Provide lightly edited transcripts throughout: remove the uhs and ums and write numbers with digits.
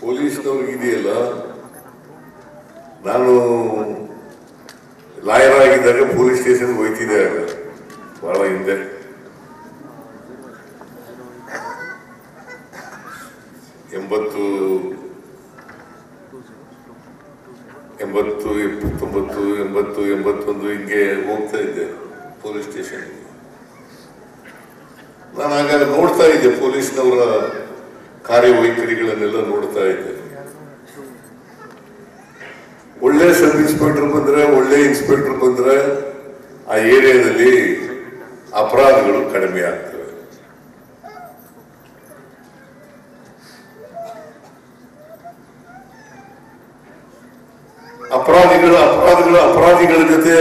ಪೊಲೀಸ್ನವ್ರಿಗಿದೆಯಲ್ಲ, ನಾನು ಲಾಯರ್ ಆಗಿದ್ದಾಗ ಪೊಲೀಸ್ ಸ್ಟೇಷನ್ಗೆ ಹೋಯ್ತಿದ್ದೆ ಆಗ ಬಹಳ ಹಿಂದೆ. ಎಂಬತ್ತು 89 80 81 ಹಿಂಗೆ ಹೋಗ್ತಾ ಇದ್ದೆ ಪೊಲೀಸ್ ಸ್ಟೇಷನ್. ನಾನು ಆಗ ನೋಡ್ತಾ ಇದ್ದೆ ಪೊಲೀಸ್ನವರ ಕಾರ್ಯವೈಖರಿಗಳನ್ನೆಲ್ಲ ನೋಡ್ತಾ ಇದ್ದೆ. ಒಳ್ಳೆ ಸಬ್ ಇನ್ಸ್ಪೆಕ್ಟರ್ ಬಂದ್ರೆ, ಒಳ್ಳೆ ಇನ್ಸ್ಪೆಕ್ಟರ್ ಬಂದ್ರೆ ಆ ಏರಿಯಾದಲ್ಲಿ ಅಪರಾಧಗಳು ಕಡಿಮೆ ಆಗ್ತವೆ. ಅಪರಾಧಿಗಳ ಜೊತೆ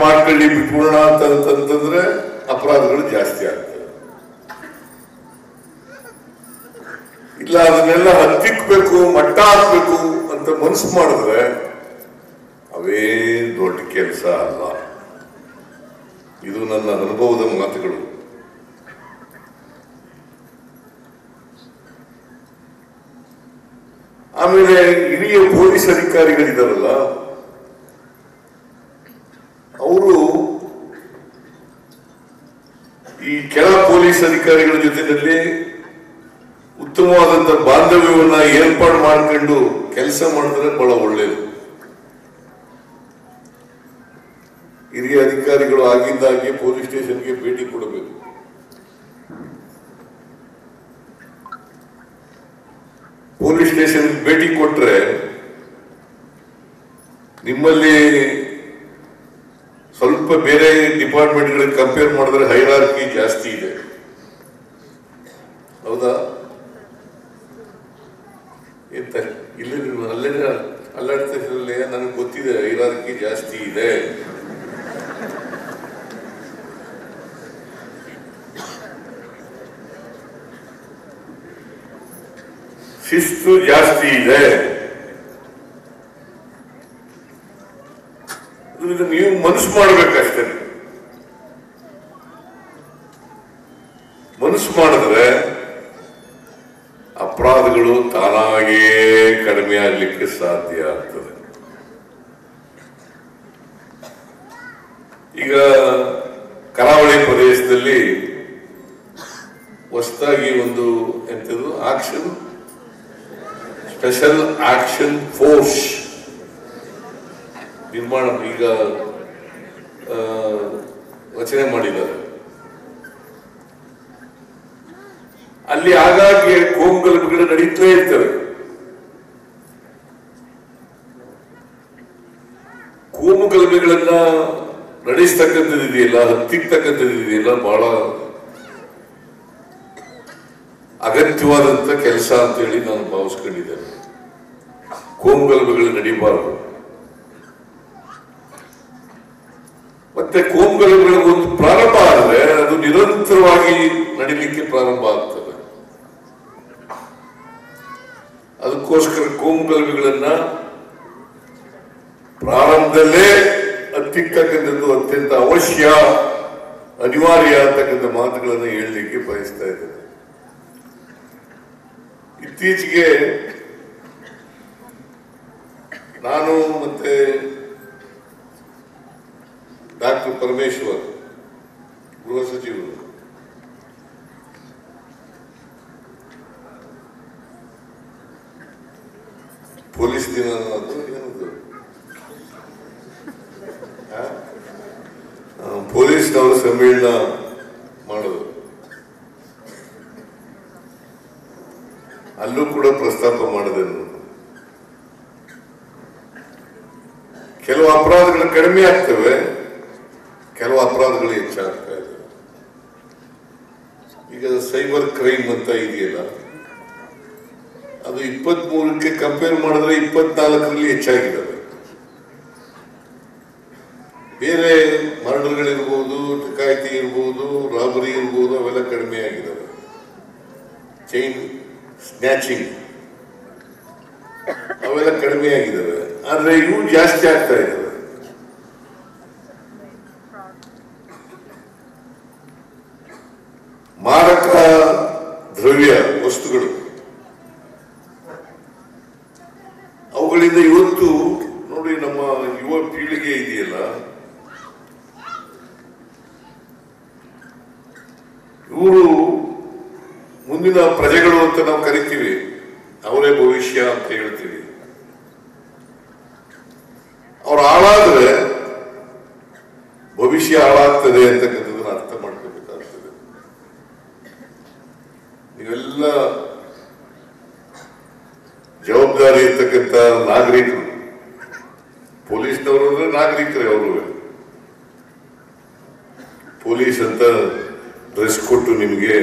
ಮಾಡ್ಕೊಳ್ಳಿ ಬಿಟ್ಬಿಡೋಣ ಅಂತಂದ್ರೆ ಅಪರಾಧಗಳು ಜಾಸ್ತಿ ಆಗ್ತವೆ. ಇಲ್ಲ ಅದನ್ನೆಲ್ಲ ಹತ್ತಿಕ್ಬೇಕು, ಮಟ್ಟ ಹಾಕ್ಬೇಕು ಅಂತ ಮನಸ್ಸು ಮಾಡಿದ್ರೆ ಅವೇ ದೊಡ್ಡ ಕೆಲಸ ಅಲ್ಲ. ಇದು ನನ್ನ ಅನುಭವದ ಮಾತುಗಳು. ಆಮೇಲೆ ಹಿರಿಯ ಪೊಲೀಸ್ ಅಧಿಕಾರಿಗಳಿದಾರಲ್ಲ, ಅವರು ಈ ಕೆಳ ಪೊಲೀಸ್ ಅಧಿಕಾರಿಗಳ ಜೊತೆಯಲ್ಲಿ ಉತ್ತಮವಾದಂತ ಬಾಂಧವ್ಯವನ್ನ ಏರ್ಪಾಡು ಮಾಡ್ಕೊಂಡು ಕೆಲಸ ಮಾಡಿದ್ರೆ ಬಹಳ ಒಳ್ಳೇದು. ಹಿರಿಯ ಅಧಿಕಾರಿಗಳು ಆಗಿಂದಾಗೆ ಪೊಲೀಸ್ ಸ್ಟೇಷನ್ಗೆ ಭೇಟಿ ಕೊಡಬೇಕು. ಪೊಲೀಸ್ ಸ್ಟೇಷನ್ ಭೇಟಿ ಕೊಟ್ರೆ ನಿಮ್ಮಲ್ಲಿ ಸ್ವಲ್ಪ ಬೇರೆ ಡಿಪಾರ್ಟ್ಮೆಂಟ್ಗಳಿಗೆ ಕಂಪೇರ್ ಮಾಡಿದ್ರೆ ಹೈರಾರ್ಕಿ ಜಾಸ್ತಿ ಇದೆ, ಹೌದಾ? ಎಂತ ಇಲ್ಲಿ ಅಲ್ಲೇ ಅಲ್ಲಾಡ್ತಿರಲ್ಲೇ ನನಗೆ ಗೊತ್ತಿದೆ, ಹೈರಾರ್ಕಿ ಜಾಸ್ತಿ ಇದೆ. ಶಿಸ್ತು ಜಾಸ್ತಿ ಇದೆ. ನೀವು ಮನಸ್ಸು ಮಾಡ್ಬೇಕಷ್ಟೇ. ಮನಸ್ಸು ಮಾಡಿದ್ರೆ ಅಪರಾಧಗಳು ತಾನಾಗೇ ಕಡಿಮೆ ಆಗ್ಲಿಕ್ಕೆ ಸಾಧ್ಯ ಆಗ್ತದೆ. ಈಗ ಕರಾವಳಿ ಪ್ರದೇಶದಲ್ಲಿ ಹೊಸದಾಗಿ ಒಂದು ಎಂಥದ್ದು ಸ್ಪೆಷಲ್ ಆಕ್ಷನ್ ಫೋರ್ಸ್ ನಿರ್ಮಾಣ ಈಗ ರಚನೆ ಮಾಡಿದ್ದಾರೆ. ಅಲ್ಲಿ ಆಗಾಗ್ಗೆ ಕೋಮುಗಲಭೆಗಳು ನಡೀತಲೇ ಇರ್ತವೆ. ಕೋಮುಗಲಭೆಗಳನ್ನ ನಡೆಸ್ತಕ್ಕಂಥದ್ದಿದೆಯಲ್ಲ, ಹತ್ತಿಕ್ಕತಕ್ಕಂಥದ್ದಿದೆಯಲ್ಲ, ಬಹಳ ಅಗತ್ಯವಾದಂತ ಕೆಲಸ ಅಂತ ಹೇಳಿ ನಾನು ಭಾವಿಸ್ಕೊಂಡಿದ್ದೇನೆ. ಕೋಮುಗಲಭೆಗಳು ನಡೀಬಾರದು. ಮತ್ತೆ ಕೋಮುಗಲಭೆಗಳ ಒಂದು ಪ್ರಾರಂಭ ಆದರೆ ಅದು ನಿರಂತರವಾಗಿ ನಡೀಲಿಕ್ಕೆ ಪ್ರಾರಂಭ ಆಗ್ತದೆ. ಅದಕ್ಕೋಸ್ಕರ ಕೋಮುಗಲಭೆಗಳನ್ನ ಪ್ರಾರಂಭದಲ್ಲೇ ಹತ್ತಿಕ್ಕತಕ್ಕಂಥದ್ದು ಅತ್ಯಂತ ಅವಶ್ಯ, ಅನಿವಾರ್ಯ ಅಂತಕ್ಕಂಥ ಮಾತುಗಳನ್ನು ಹೇಳಲಿಕ್ಕೆ ಬಯಸ್ತಾ ಇದ್ದೇನೆ. ಇತ್ತೀಚೆಗೆ ನಾನು ಮತ್ತೆ ಡಾಕ್ಟರ್ ಪರಮೇಶ್ವರ್ ಗೃಹ ಸಚಿವರು ಪೊಲೀಸ್ ದಿನ ಏನದು ಪೊಲೀಸ್ನವರು ಸಮ್ಮೇಳನ ಮಾಡೋದು, ಅಲ್ಲೂ ಕೂಡ ಪ್ರಸ್ತಾಪ ಮಾಡಿದೆ. ಕೆಲವು ಅಪರಾಧಗಳು ಕಡಿಮೆ ಆಗ್ತವೆ, ಕೆಲವು ಅಪರಾಧಗಳು ಹೆಚ್ಚಾಗ್ತಾ ಇದೆ. ಈಗ ಸೈಬರ್ ಕ್ರೈಮ್ ಅಂತ ಇದೆಯಲ್ಲ, ಅದು 23ಕ್ಕೆ ಕಂಪೇರ್ ಮಾಡಿದ್ರೆ 24ರಲ್ಲಿ ಹೆಚ್ಚಾಗಿದ್ದಾವೆ. ಬೇರೆ ಮರ್ಡರ್ಗಳಿರ್ಬೋದು, ಡಕಾಯಿತಿ ಇರ್ಬೋದು, ರಾಬರಿ ಇರ್ಬೋದು, ಅವೆಲ್ಲ ಕಡಿಮೆ ಆಗಿದ್ದಾವೆ. ಚೈನ್ ಸ್ನ್ಯಾಚಿಂಗ್ ಅವೆಲ್ಲ ಕಡಿಮೆ ಆಗಿದ್ದಾವೆ. ಆದ್ರೆ ಇವು ಜಾಸ್ತಿ ಆಗ್ತಾ ಇದ್ದಾವೆ. ಮಾರಕ ದ್ರವ್ಯ ವಸ್ತುಗಳು, ಅವುಗಳಿಂದ ಇವತ್ತು ನೋಡಿ ನಮ್ಮ ಯುವ ಪೀಳಿಗೆ ಇದೆಯಲ್ಲ, ಇವರು ಮುಂದಿನ ಪ್ರಜೆಗಳು ಅಂತ ನಾವು ಕರಿತೀವಿ, ಅವರೇ ಭವಿಷ್ಯ ಅಂತ ಹೇಳ್ತೀವಿ. ಅವ್ರು ಹಾಳಾದ್ರೆ ಭವಿಷ್ಯ ಹಾಳಾಗ್ತದೆ ಅಂತಕ್ಕಂಥದ್ದನ್ನ ಅರ್ಥ ಮಾಡ್ಕೋಬೇಕಾಗ್ತದೆ. ನೀವೆಲ್ಲ ಜವಾಬ್ದಾರಿ ಇರ್ತಕ್ಕಂಥ ನಾಗರಿಕರು, ಪೊಲೀಸ್ನವರು ಅಂದ್ರೆ ನಾಗರಿಕರೇ. ಅವರು ಪೊಲೀಸ್ ಅಂತ ಡ್ರೆಸ್ ಕೊಟ್ಟು ನಿಮಗೆ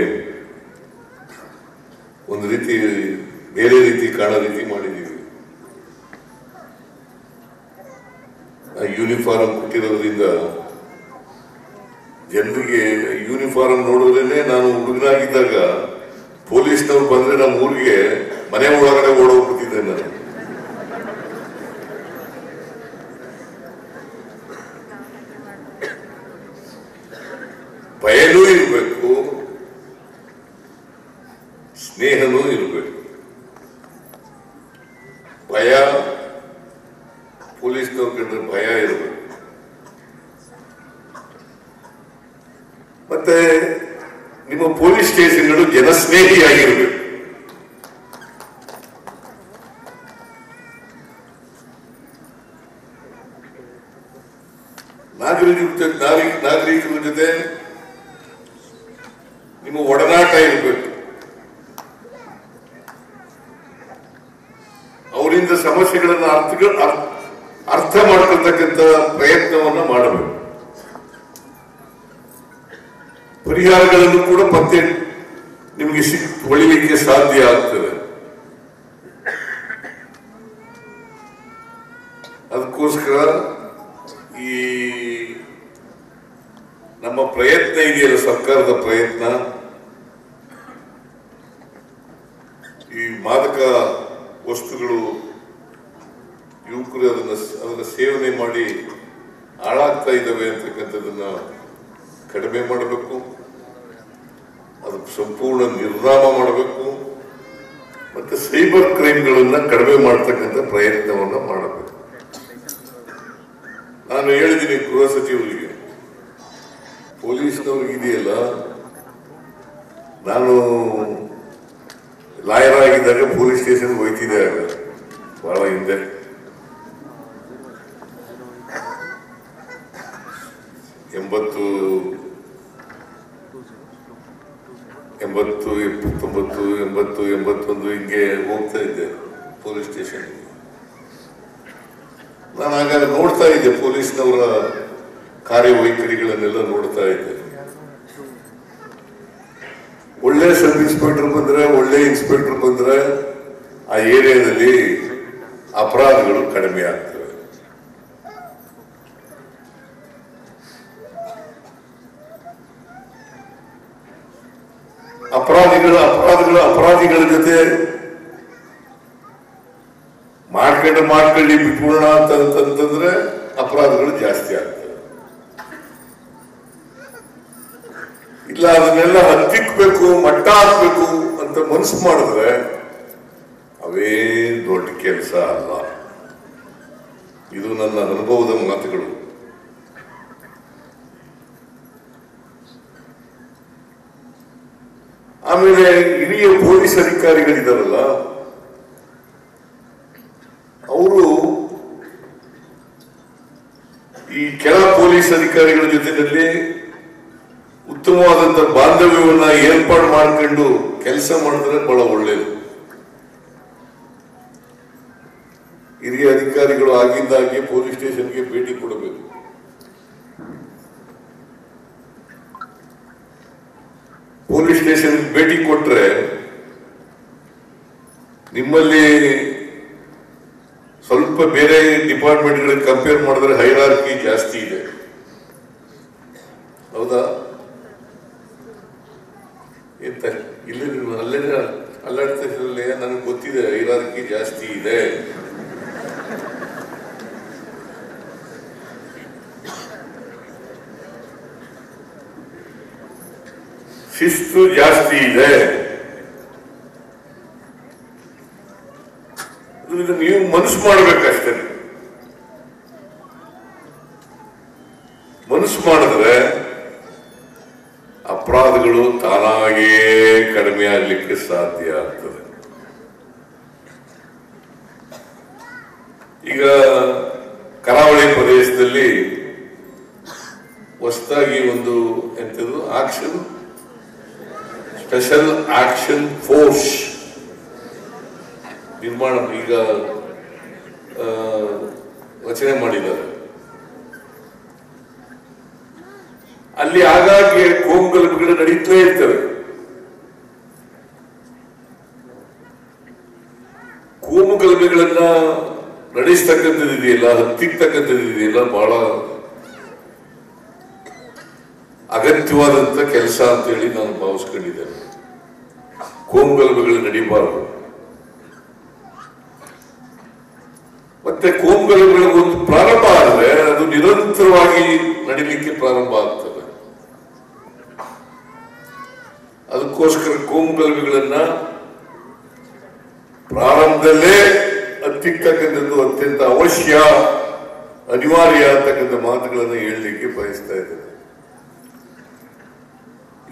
ಒಂದು ರೀತಿ ಬೇರೆ ರೀತಿ ಕಾಣೋ ರೀತಿ ಮಾಡಿದ್ದೀವಿ. ಯೂನಿಫಾರ್ಮ್ ಕೊಟ್ಟಿರೋದ್ರಿಂದ ಜನರಿಗೆ ಯೂನಿಫಾರ್ಮ್ ನೋಡೋದೇನೆ, ನಾನು ಹುಡುಗನಾಗಿದ್ದಾಗ ಪೊಲೀಸ್ನವ್ರು ಬಂದ್ರೆ ನಮ್ಮ ಊರಿಗೆ ಮನೆ ಒಳಗಡೆ ಓಡೋಗ್ಬಿಟ್ಟಿದ್ದೆ ನಾನು. ಭಯನೂ ಇರಬೇಕು, ಸ್ನೇಹನೂ ಇರಬೇಕು. ಭಯ, ಪೊಲೀಸ್ನವ್ರ ಕಂಡ್ರೆ ಭಯ ಇರಬೇಕು. ಮತ್ತೆ ನಿಮ್ಮ ಪೊಲೀಸ್ ಸ್ಟೇಷನ್ಗಳು ಜನಸ್ನೇಹಿಯಾಗಿರಬೇಕು. ನಾಗರಿಕರ ಜೊತೆ ನಿಮ್ಮ ಒಡನಾಟ ಇರಬೇಕು. ಅವರಿಂದ ಸಮಸ್ಯೆಗಳನ್ನು ಅರ್ಥ ಮಾಡ್ಕೊಳ್ತಕ್ಕಂಥ ಪ್ರಯತ್ನವನ್ನ ಮಾಡಬೇಕು. ಪರಿಹಾರಗಳನ್ನು ಕೂಡ ಮತ್ತೆ ನಿಮಗೆ ಹೊಳಿಲಿಕ್ಕೆ ಸಾಧ್ಯ ಆಗ್ತದೆ. ಅದಕ್ಕೋಸ್ಕರ ಈ ನಮ್ಮ ಪ್ರಯತ್ನ ಇದೆಯಲ್ಲ, ಸರ್ಕಾರದ ಪ್ರಯತ್ನ, ಈ ಮಾದಕ ವಸ್ತುಗಳು ಯುವಕರು ಅದನ್ನ ಸೇವನೆ ಮಾಡಿ ಹಾಳಾಗ್ತಾ ಇದ್ದಾವೆ ಅಂತಕ್ಕಂಥದ್ದನ್ನ ಕಡಿಮೆ ಮಾಡಬೇಕು. ಅದಕ್ಕೆ ಸಂಪೂರ್ಣ ನಿರ್ನಾಮ ಮಾಡಬೇಕು. ಮತ್ತೆ ಸೈಬರ್ ಕ್ರೈಮ್ಗಳನ್ನ ಕಡಿಮೆ ಮಾಡತಕ್ಕಂಥ ಪ್ರಯತ್ನವನ್ನ ಮಾಡಬೇಕು. ನಾನು ಹೇಳಿದ್ದೀನಿ ಗೃಹ ಸಚಿವರಿಗೆ, ಪೊಲೀಸ್ನವ್ರಿಗೆ ಇದೆಯಲ್ಲ, ನಾನು ಲಾಯರ್ ಆಗಿದ್ದಾಗ ಪೊಲೀಸ್ ಸ್ಟೇಷನ್ ಹೋಯ್ತಿದ್ದೆ, ಆಗ ಬಹಳ ಹಿಂದೆ. ಎಂಬತ್ತು 79, 80, 81 ಹಿಂಗೆ ಹೋಗ್ತಾ ಇದ್ದೆ ಪೊಲೀಸ್ ಸ್ಟೇಷನ್. ನಾನು ಆಗ ನೋಡ್ತಾ ಇದ್ದೆ ಪೊಲೀಸ್ನವರ ಕಾರ್ಯವೈಖರಿಗಳನ್ನೆಲ್ಲ ನೋಡ್ತಾ ಇದ್ದೆ. ಒಳ್ಳೆ ಸಬ್ ಇನ್ಸ್ಪೆಕ್ಟರ್ ಬಂದ್ರೆ, ಒಳ್ಳೆ ಇನ್ಸ್ಪೆಕ್ಟರ್ ಬಂದ್ರೆ ಆ ಏರಿಯಾದಲ್ಲಿ ಅಪರಾಧಗಳು ಕಡಿಮೆ ಆಗ್ತವೆ. ಅಪರಾಧಿಗಳ ಜೊತೆ ಮಾಡ್ಕೊಂಡು ಬಿಟ್ಬಿಡೋಣ ಅಂತಂದ್ರೆ ಅಪರಾಧಗಳು ಜಾಸ್ತಿ ಆಗ್ತವೆ. ಇಲ್ಲ ಅದನ್ನೆಲ್ಲ ಹತ್ತಿಕ್ಬೇಕು, ಮಟ್ಟ ಹಾಕ್ಬೇಕು ಅಂತ ಮನಸ್ಸು ಮಾಡಿದ್ರೆ ಅವೇ ದೊಡ್ಡ ಕೆಲಸ ಅಲ್ಲ. ಇದು ನನ್ನ ಅನುಭವದ ಮಾತುಗಳು. ಆಮೇಲೆ ಹಿರಿಯ ಪೊಲೀಸ್ ಅಧಿಕಾರಿಗಳಿದಾರಲ್ಲ, ಅವರು ಈ ಕೆಳ ಪೊಲೀಸ್ ಅಧಿಕಾರಿಗಳ ಜೊತೆಯಲ್ಲಿ ಉತ್ತಮವಾದಂತ ಬಾಂಧವ್ಯವನ್ನ ಏರ್ಪಾಡು ಮಾಡ್ಕೊಂಡು ಕೆಲಸ ಮಾಡಿದ್ರೆ ಬಹಳ ಒಳ್ಳೆಯದು. ಹಿರಿಯ ಅಧಿಕಾರಿಗಳು ಆಗಿಂದಾಗೆ ಪೊಲೀಸ್ ಸ್ಟೇಷನ್ಗೆ ಭೇಟಿ ಕೊಡಬೇಕು. ಪೊಲೀಸ್ ಸ್ಟೇಷನ್ ಭೇಟಿ ಕೊಟ್ರೆ ನಿಮ್ಮಲ್ಲಿ ಸ್ವಲ್ಪ ಬೇರೆ ಡಿಪಾರ್ಟ್ಮೆಂಟ್ಗಳಿಗೆ ಕಂಪೇರ್ ಮಾಡಿದ್ರೆ ಹೈರಾರ್ಕಿ ಜಾಸ್ತಿ ಇದೆ, ಹೌದಾ? ಎಂತ ಇಲ್ಲಿ ಅಲ್ಲೇ ಅಲ್ಲಾಡ್ತಿದ್ರಲ್ಲಿ ನನಗೆ ಗೊತ್ತಿದೆ, ಹೈರಾರ್ಕಿ ಜಾಸ್ತಿ ಇದೆ. ಶಿಸ್ತು ಜಾಸ್ತಿ ಇದೆ. ನೀವು ಮನಸ್ಸು ಮಾಡಬೇಕಷ್ಟೇ. ಮನಸ್ಸು ಮಾಡಿದ್ರೆ ಅಪರಾಧಗಳು ತಾನಾಗೇ ಕಡಿಮೆ ಆಗಲಿಕ್ಕೆ ಸಾಧ್ಯ ಆಗ್ತದೆ. ಈಗ ಕರಾವಳಿ ಪ್ರದೇಶದಲ್ಲಿ ಹೊಸದಾಗಿ ಒಂದು ಎಂಥದ್ದು ಸ್ಪೆಷಲ್ ಆಕ್ಷನ್ ಫೋರ್ಸ್ ನಿರ್ಮಾಣ ಈಗ ರಚನೆ ಮಾಡಿದ್ದಾರೆ. ಅಲ್ಲಿ ಆಗಾಗ್ಗೆ ಕೋಮು ಗಲಭೆಗಳು ನಡೀತಲೇ ಇರ್ತವೆ. ಕೋಮು ಗಲಭೆಗಳನ್ನ ನಡೆಸ್ತಕ್ಕಂಥದ್ದಿದೆಯಲ್ಲ, ಹತ್ತಿಕ್ಕತಕ್ಕಂಥದ್ದಿದೆಯಲ್ಲ, ಬಹಳ ಅಗತ್ಯವಾದಂತ ಕೆಲಸ ಅಂತ ಹೇಳಿ ನಾನು ಭಾವಿಸ್ಕೊಂಡಿದ್ದೇನೆ. ಕೋಮು ಗಲಭೆಗಳು ನಡೀಬಾರದು. ಮತ್ತೆ ಕೋಮು ಗಲಭೆಗಳ ಒಂದು ಪ್ರಾರಂಭ ಆದರೆ ಅದು ನಿರಂತರವಾಗಿ ನಡೀಲಿಕ್ಕೆ ಪ್ರಾರಂಭ ಆಗ್ತದೆ. ಅದಕ್ಕೋಸ್ಕರ ಕೋಮು ಗಲಭೆಗಳನ್ನ ಪ್ರಾರಂಭದಲ್ಲೇ ಹತ್ತಿಕ್ಕತಕ್ಕಂಥದ್ದು ಅತ್ಯಂತ ಅವಶ್ಯ, ಅನಿವಾರ್ಯ ಅಂತಕ್ಕಂಥ ಮಾತುಗಳನ್ನು ಹೇಳಲಿಕ್ಕೆ ಬಯಸ್ತಾ ಇದ್ದೇನೆ.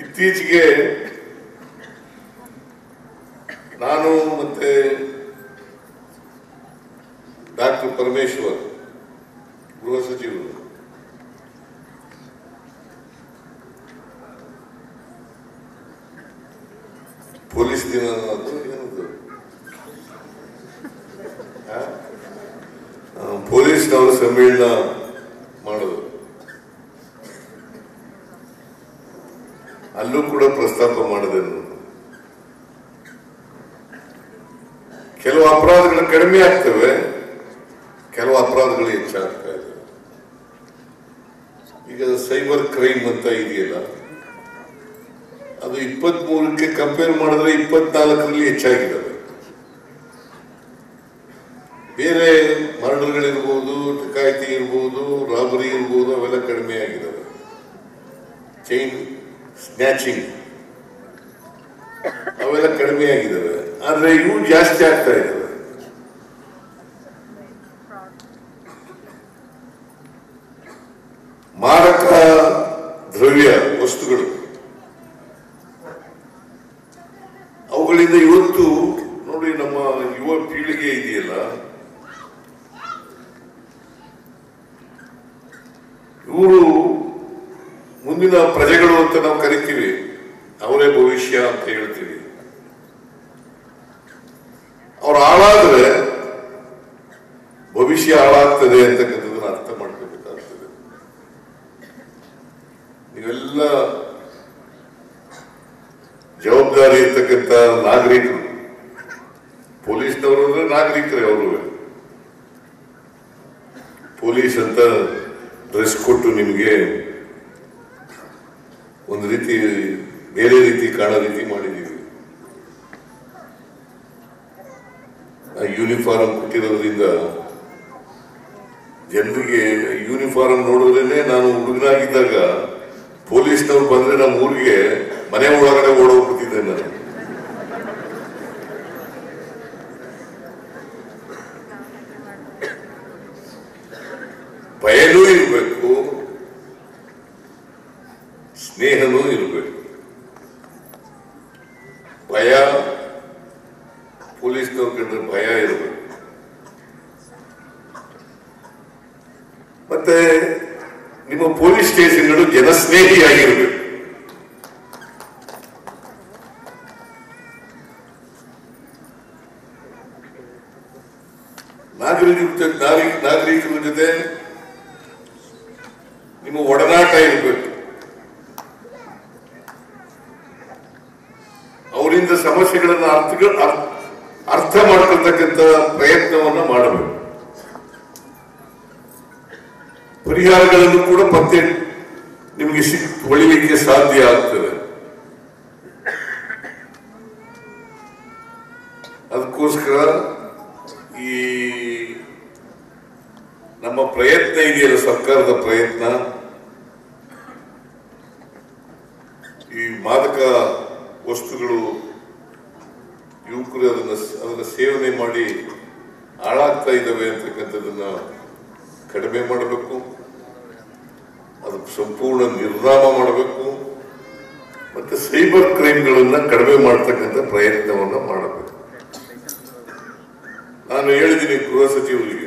ಇತ್ತೀಚೆಗೆ ನಾನು ಮತ್ತೆ ಡಾಕ್ಟರ್ ಪರಮೇಶ್ವರ್ ಗೃಹ ಸಚಿವರು ಪೊಲೀಸ್ ದಿನ ಏನದು ಪೊಲೀಸ್ನವರು ಸಮ್ಮೇಳನ ಮಾಡೋದು, ಅಲ್ಲೂ ಕೂಡ ಪ್ರಸ್ತಾಪ ಮಾಡಿದೆ. ಕೆಲವು ಅಪರಾಧಗಳು ಕಡಿಮೆ ಆಗ್ತವೆ, ಕೆಲವು ಅಪರಾಧಗಳು ಹೆಚ್ಚಾಗ್ತಾ ಇದೆ. ಈಗ ಸೈಬರ್ ಕ್ರೈಮ್ ಅಂತ ಇದೆಯಲ್ಲ, ಅದು 23ಕ್ಕೆ ಕಂಪೇರ್ ಮಾಡಿದ್ರೆ 24ರಲ್ಲಿ ಹೆಚ್ಚಾಗಿದ್ದಾವೆ. ಬೇರೆ ಮರ್ಡರ್ಗಳಿರ್ಬೋದು, ಡಕಾಯಿತಿ ಇರ್ಬೋದು, ರಾಬರಿ ಇರ್ಬೋದು, ಅವೆಲ್ಲ ಕಡಿಮೆ ಆಗಿದ್ದಾವೆ. ಚೈನ್ ಸ್ನ್ಯಾಚಿಂಗ್ ಅವೆಲ್ಲ ಕಡಿಮೆ ಆಗಿದ್ದಾವೆ. ಆದ್ರೆ ಇವು ಜಾಸ್ತಿ ಆಗ್ತಾ ಇದ್ದಾವೆ. ಮಾರಕ ದ್ರವ್ಯ ವಸ್ತುಗಳು, ಅವುಗಳಿಂದ ಇವತ್ತು ನೋಡಿ ನಮ್ಮ ಯುವ ಪೀಳಿಗೆ ಇದೆಯಲ್ಲ, ಇವರು ಮುಂದಿನ ಪ್ರಜೆಗಳು ಅಂತ ನಾವು ಕರಿತೀವಿ, ಅವರೇ ಭವಿಷ್ಯ ಅಂತ ಹೇಳ್ತೀವಿ. ಅವ್ರು ಹಾಳಾದ್ರೆ ಭವಿಷ್ಯ ಹಾಳಾಗ್ತದೆ ಅಂತಕ್ಕಂಥದ್ದನ್ನ ಅರ್ಥ ಮಾಡ್ಕೋಬೇಕಾಗ್ತದೆ. ನೀವೆಲ್ಲ ಜವಾಬ್ದಾರಿ ಇರ್ತಕ್ಕಂಥ ನಾಗರಿಕರು, ಪೊಲೀಸ್ನವರು ಅಂದ್ರೆ ನಾಗರಿಕರೇ. ಅವರು ಪೊಲೀಸ್ ಅಂತ ಡ್ರೆಸ್ ಕೊಟ್ಟು ನಿಮಗೆ ಒಂದು ರೀತಿ ಬೇರೆ ರೀತಿ ಕಾಣೋ ರೀತಿ ಮಾಡಿದ್ದೀವಿ. ಆ ಯೂನಿಫಾರ್ಮ್ ಕೊಟ್ಟಿರೋದ್ರಿಂದ ಜನರಿಗೆ ಯೂನಿಫಾರ್ಮ್ ನೋಡಿದ್ರೇನೆ, ನಾನು ಹುಡುಗನಾಗಿದ್ದಾಗ ಪೊಲೀಸ್ನವ್ರು ಬಂದ್ರೆ ನಮ್ಮ ಊರಿಗೆ ಮನೆ ಒಳಗಡೆ ಓಡೋಗ್ಬಿಟ್ಟಿದ್ದೆ ನಾನು. ಭಯನೂ ಇರಬೇಕು, ಸ್ನೇಹನೂ ಇರಬೇಕು. ಭಯ, ಪೊಲೀಸ್ನವ್ರ ಕಂಡ್ರೆ ಭಯ ಇರಬೇಕು. ಮತ್ತೆ ನಿಮ್ಮ ಪೊಲೀಸ್ ಸ್ಟೇಷನ್ಗಳು ಜನಸ್ನೇಹಿಯಾಗಿರ್ಬೇಕು. ನಾಗರಿಕರ ಜೊತೆ ನಿಮ್ಮ ಒಡನಾಟ ಇರಬೇಕು. ಅವರಿಂದ ಸಮಸ್ಯೆಗಳನ್ನ ಅರ್ಥ ಮಾಡ್ಕೊಳ್ತಕ್ಕಂಥ ಪ್ರಯತ್ನವನ್ನ ಮಾಡಬೇಕು. ಪರಿಹಾರಗಳನ್ನು ಕೂಡ ಮತ್ತೆ ನಿಮಗೆ ಹೊಳಿಲಿಕ್ಕೆ ಸಾಧ್ಯ ಆಗ್ತದೆ. ಅದಕ್ಕೋಸ್ಕರ ಈ ನಮ್ಮ ಪ್ರಯತ್ನ ಇದೆಯಲ್ಲ, ಸರ್ಕಾರದ ಪ್ರಯತ್ನ, ಈ ಮಾದಕ ವಸ್ತುಗಳು ಯುವಕರು ಅದನ್ನ ಸೇವನೆ ಮಾಡಿ ಹಾಳಾಗ್ತಾ ಇದ್ದಾವೆ ಅಂತಕ್ಕಂಥದ್ದನ್ನ ಕಡಿಮೆ ಮಾಡಬೇಕು, ಅದಕ್ಕೆ ಸಂಪೂರ್ಣ ನಿರ್ನಾಮ ಮಾಡಬೇಕು, ಮತ್ತೆ ಸೈಬರ್ ಕ್ರೈಮ್ಗಳನ್ನ ಕಡಿಮೆ ಮಾಡತಕ್ಕಂಥ ಪ್ರಯತ್ನವನ್ನ ಮಾಡಬೇಕು. ನಾನು ಹೇಳಿದ್ದೀನಿ ಗೃಹ ಸಚಿವರಿಗೆ,